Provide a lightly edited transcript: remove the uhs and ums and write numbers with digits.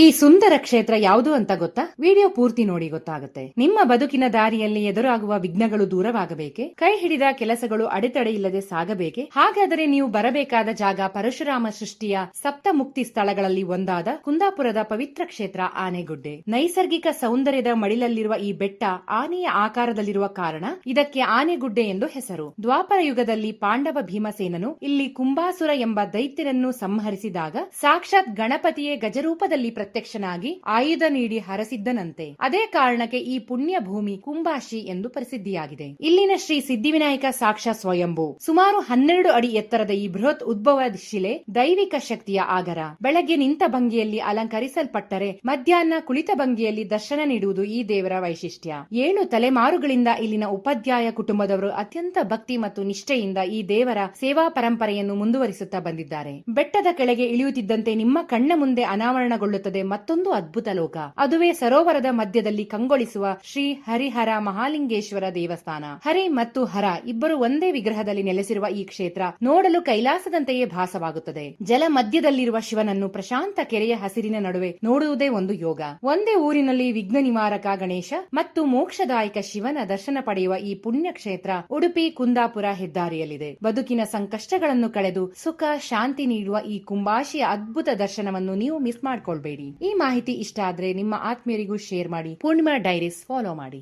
ಈ ಸುಂದರ ಕ್ಷೇತ್ರ ಯಾವುದು ಅಂತ ಗೊತ್ತಾ? ವಿಡಿಯೋ ಪೂರ್ತಿ ನೋಡಿ ಗೊತ್ತಾಗುತ್ತೆ. ನಿಮ್ಮ ಬದುಕಿನ ದಾರಿಯಲ್ಲಿ ಎದುರಾಗುವ ವಿಘ್ನಗಳು ದೂರವಾಗಬೇಕೆ? ಕೈ ಹಿಡಿದ ಕೆಲಸಗಳು ಅಡೆತಡೆ ಇಲ್ಲದೆ ಸಾಗಬೇಕೆ? ಹಾಗಾದರೆ ನೀವು ಬರಬೇಕಾದ ಜಾಗ ಪರಶುರಾಮ ಸೃಷ್ಟಿಯ ಸಪ್ತ ಮುಕ್ತಿ ಸ್ಥಳಗಳಲ್ಲಿ ಒಂದಾದ ಕುಂದಾಪುರದ ಪವಿತ್ರ ಕ್ಷೇತ್ರ ಆನೆಗುಡ್ಡೆ. ನೈಸರ್ಗಿಕ ಸೌಂದರ್ಯದ ಮಡಿಲಲ್ಲಿರುವ ಈ ಬೆಟ್ಟ ಆನೆಯ ಆಕಾರದಲ್ಲಿರುವ ಕಾರಣ ಇದಕ್ಕೆ ಆನೆಗುಡ್ಡೆ ಎಂದು ಹೆಸರು. ದ್ವಾಪರ ಯುಗದಲ್ಲಿ ಪಾಂಡವ ಭೀಮಸೇನನು ಇಲ್ಲಿ ಕುಂಬಾಸುರ ಎಂಬ ದೈತ್ಯರನ್ನು ಸಂಹರಿಸಿದಾಗ ಸಾಕ್ಷಾತ್ ಗಣಪತಿಯೇ ಗಜರೂಪದಲ್ಲಿ ಪ್ರತ್ಯಕ್ಷನಾಗಿ ಆಯುಧ ನೀಡಿ ಹರಸಿದ್ದನಂತೆ. ಅದೇ ಕಾರಣಕ್ಕೆ ಈ ಪುಣ್ಯ ಭೂಮಿ ಕುಂಬಾಶಿ ಎಂದು ಪ್ರಸಿದ್ಧಿಯಾಗಿದೆ. ಇಲ್ಲಿನ ಶ್ರೀ ಸಿದ್ಧಿವಿನಾಯಕ ಸಾಕ್ಷಾತ್ ಸ್ವಯಂಭೂ. ಸುಮಾರು 12 ಅಡಿ ಎತ್ತರದ ಈ ಬೃಹತ್ ಉದ್ಭವ ಶಿಲೆ ದೈವಿಕ ಶಕ್ತಿಯ ಆಗರ. ಬೆಳಗ್ಗೆ ನಿಂತ ಭಂಗಿಯಲ್ಲಿ ಅಲಂಕರಿಸಲ್ಪಟ್ಟರೆ ಮಧ್ಯಾಹ್ನ ಕುಳಿತ ಭಂಗಿಯಲ್ಲಿ ದರ್ಶನ ನೀಡುವುದು ಈ ದೇವರ ವೈಶಿಷ್ಟ್ಯ. 7 ತಲೆಮಾರುಗಳಿಂದ ಇಲ್ಲಿನ ಉಪಾಧ್ಯಾಯ ಕುಟುಂಬದವರು ಅತ್ಯಂತ ಭಕ್ತಿ ಮತ್ತು ನಿಷ್ಠೆಯಿಂದ ಈ ದೇವರ ಸೇವಾ ಪರಂಪರೆಯನ್ನು ಮುಂದುವರಿಸುತ್ತಾ ಬಂದಿದ್ದಾರೆ. ಬೆಟ್ಟದ ಕೆಳಗೆ ಇಳಿಯುತ್ತಿದ್ದಂತೆ ನಿಮ್ಮ ಕಣ್ಣ ಮುಂದೆ ಅನಾವರಣಗೊಳ್ಳುತ್ತದೆ ಮತ್ತೊಂದು ಅದ್ಭುತ ಲೋಕ. ಅದುವೇ ಸರೋವರದ ಮಧ್ಯದಲ್ಲಿ ಕಂಗೊಳಿಸುವ ಶ್ರೀ ಹರಿಹರ ಮಹಾಲಿಂಗೇಶ್ವರ ದೇವಸ್ಥಾನ. ಹರಿ ಮತ್ತು ಹರ ಇಬ್ಬರು ಒಂದೇ ವಿಗ್ರಹದಲ್ಲಿ ನೆಲೆಸಿರುವ ಈ ಕ್ಷೇತ್ರ ನೋಡಲು ಕೈಲಾಸದಂತೆಯೇ ಭಾಸವಾಗುತ್ತದೆ. ಜಲ ಮಧ್ಯದಲ್ಲಿರುವ ಶಿವನನ್ನು ಪ್ರಶಾಂತ ಕೆರೆಯ ಹಸಿರಿನ ನಡುವೆ ನೋಡುವುದೇ ಒಂದು ಯೋಗ. ಒಂದೇ ಊರಿನಲ್ಲಿ ವಿಘ್ನ ನಿವಾರಕ ಗಣೇಶ ಮತ್ತು ಮೋಕ್ಷದಾಯಕ ಶಿವನ ದರ್ಶನ ಪಡೆಯುವ ಈ ಪುಣ್ಯ ಕ್ಷೇತ್ರ ಉಡುಪಿ ಕುಂದಾಪುರ ಹೆದ್ದಾರಿಯಲ್ಲಿದೆ. ಬದುಕಿನ ಸಂಕಷ್ಟಗಳನ್ನು ಕಳೆದು ಸುಖ ಶಾಂತಿ ನೀಡುವ ಈ ಕುಂಬಾಶಿಯ ಅದ್ಭುತ ದರ್ಶನವನ್ನು ನೀವು ಮಿಸ್ ಮಾಡ್ಕೊಳ್ಬೇಡಿ. ಈ ಮಾಹಿತಿ ಇಷ್ಟ ಆದ್ರೆ ನಿಮ್ಮ ಆತ್ಮೀಯರಿಗೂ ಶೇರ್ ಮಾಡಿ. ಪೂರ್ಣಿಮಾ ಡೈರೀಸ್ ಫಾಲೋ ಮಾಡಿ.